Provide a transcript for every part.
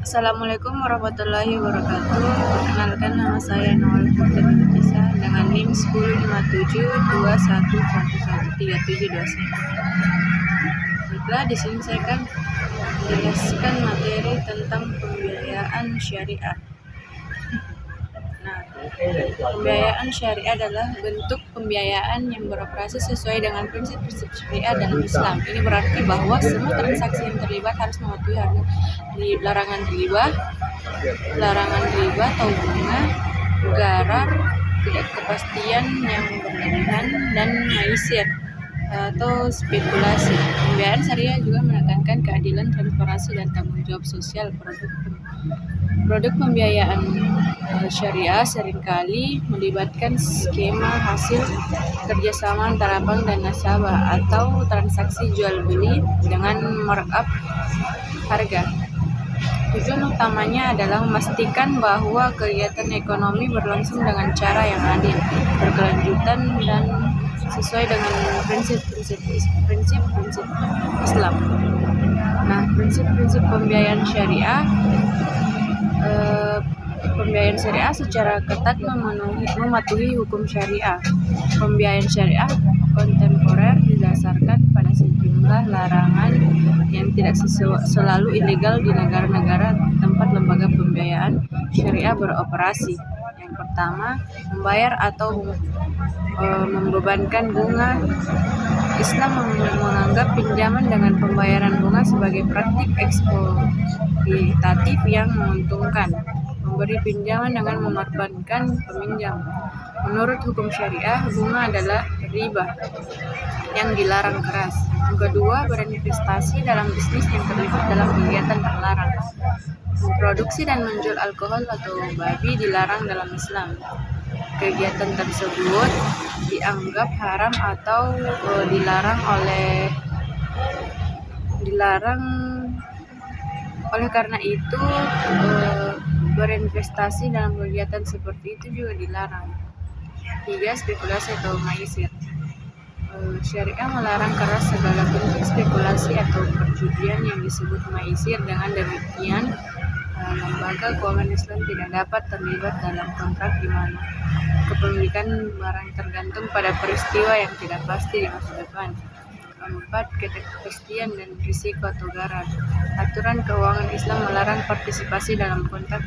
Assalamualaikum warahmatullahi wabarakatuh. Perkenalkan, nama saya Noel Putri Nurjisa dengan NIM 105721113721. Baiklah, di sini saya akan menjelaskan materi tentang pembiayaan syariah. Nah, pembiayaan syariah adalah bentuk pembiayaan yang beroperasi sesuai dengan prinsip-prinsip syariah dalam Islam. Ini berarti bahwa semua transaksi yang terlibat harus mematuhi larangan riba atau bunga, garar, tidak kepastian yang berlebihan, dan maisir atau spekulasi. Pembiayaan syariah juga menekankan keadilan, transparansi, dan tanggung jawab sosial. Produk pembiayaan syariah seringkali melibatkan skema hasil kerjasama antara bank dan nasabah atau transaksi jual beli dengan markup harga. Tujuan utamanya adalah memastikan bahwa kegiatan ekonomi berlangsung dengan cara yang adil, berkelanjutan, dan sesuai dengan prinsip-prinsip Islam. Nah, prinsip-prinsip pembiayaan syariah. Pembiayaan syariah secara ketat mematuhi hukum syariah. Pembiayaan syariah kontemporer didasarkan pada sejumlah larangan yang tidak selalu ilegal di negara-negara tempat lembaga pembiayaan syariah beroperasi. Yang pertama, membayar atau membebankan bunga. Islam menganggap pinjaman dengan pembayaran bunga sebagai praktik eksploitatif yang menguntungkan. Memberi pinjaman dengan mengorbankan peminjam. Menurut hukum syariah, bunga adalah riba yang dilarang keras. Yang kedua, berinvestasi dalam bisnis yang terlibat dalam kegiatan terlarang. Memproduksi dan menjual alkohol atau babi dilarang dalam Islam. Kegiatan tersebut dianggap haram atau dilarang oleh karena itu berinvestasi dalam kegiatan seperti itu juga dilarang. 3. Spekulasi atau maisir. Syariah melarang keras segala bentuk spekulasi atau perjudian yang disebut maisir. Dengan demikian, lembaga keuangan Islam tidak dapat terlibat dalam kontrak di mana kepemilikan barang tergantung pada peristiwa yang tidak pasti di masa depan. 4. Ketidakpastian dan risiko atau garar. Aturan keuangan Islam melarang partisipasi dalam kontrak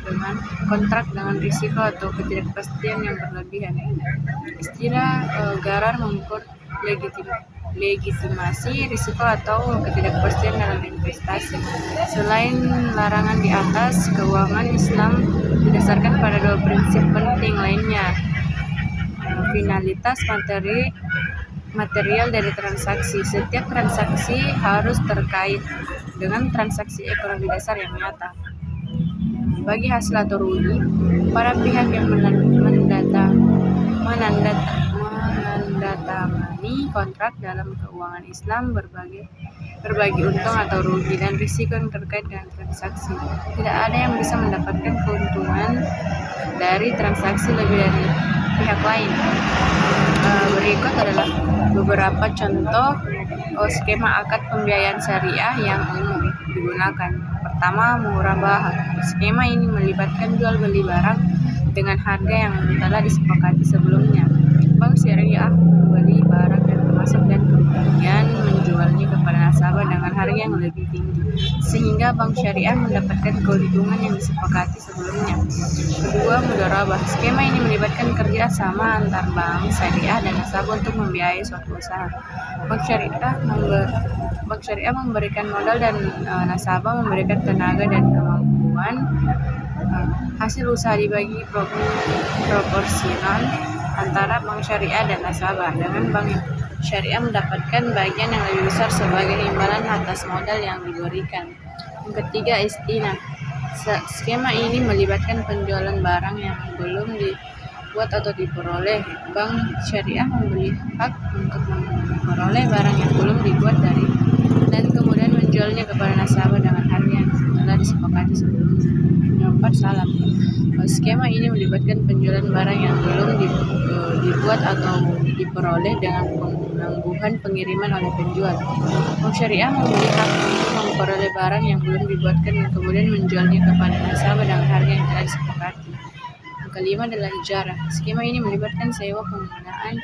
dengan risiko atau ketidakpastian yang berlebihan. Istilah garar mengukur legitimasi risiko atau ketidakpastian dalam investasi. Selain larangan di atas, keuangan Islam didasarkan pada dua prinsip penting lainnya. Finalitas material dari transaksi. Setiap transaksi harus terkait dengan transaksi ekonomi dasar yang nyata. Bagi hasil atau rugi, para pihak yang menandatangani kontrak dalam keuangan Islam berbagi untung atau rugi dan risiko yang terkait dengan transaksi. Tidak ada yang bisa mendapatkan keuntungan dari transaksi lebih dari pihak lain. Berikut adalah beberapa contoh skema akad pembiayaan syariah yang umum digunakan. Pertama, murabahah. Skema ini melibatkan jual beli barang dengan harga yang telah disepakati sebelumnya. Bank syariah membeli barang yang termasuk dan kemudian menjualnya kepada nasabah dengan harga yang lebih tinggi, sehingga bank syariah mendapatkan keuntungan yang disepakati sebelumnya. Kedua, mudharabah. Skema ini melibatkan kerja sama antar bank syariah dan nasabah untuk membiayai suatu usaha. Bank syariah memberikan modal dan nasabah memberikan tenaga dan kemampuan. Hasil usaha dibagi proporsional antara bank syariah dan nasabah, dengan bank syariah mendapatkan bagian yang lebih besar sebagai imbalan atas modal yang diberikan. Yang ketiga, istinah. Skema ini melibatkan penjualan barang yang belum dibuat atau diperoleh. Bank syariah membeli hak untuk memperoleh barang yang belum dibuat dan kemudian menjualnya kepada nasabah dengan harga yang telah disepakati sebelumnya. Yang keempat, salam. Skema ini melibatkan penjualan barang yang belum dibuat atau diperoleh dengan penggunaan penangguhan pengiriman oleh penjual. Bank syariah membeli hak untuk memperoleh barang yang belum dibuatkan dan kemudian menjualnya kepada nasabah dengan harga yang telah disepakati. Yang kelima adalah ijarah. Skema ini melibatkan sewa penggunaan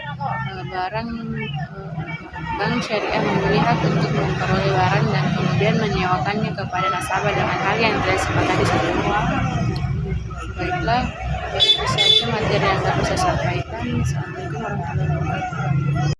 barang. Bank syariah membeli hak untuk memperoleh barang dan kemudian menyewakannya kepada nasabah dengan harga yang telah disepakati sebelumnya. Baiklah, itu saja materi yang dapat saya sampaikan. Assalamualaikum warahmatullahi wabarakatuh.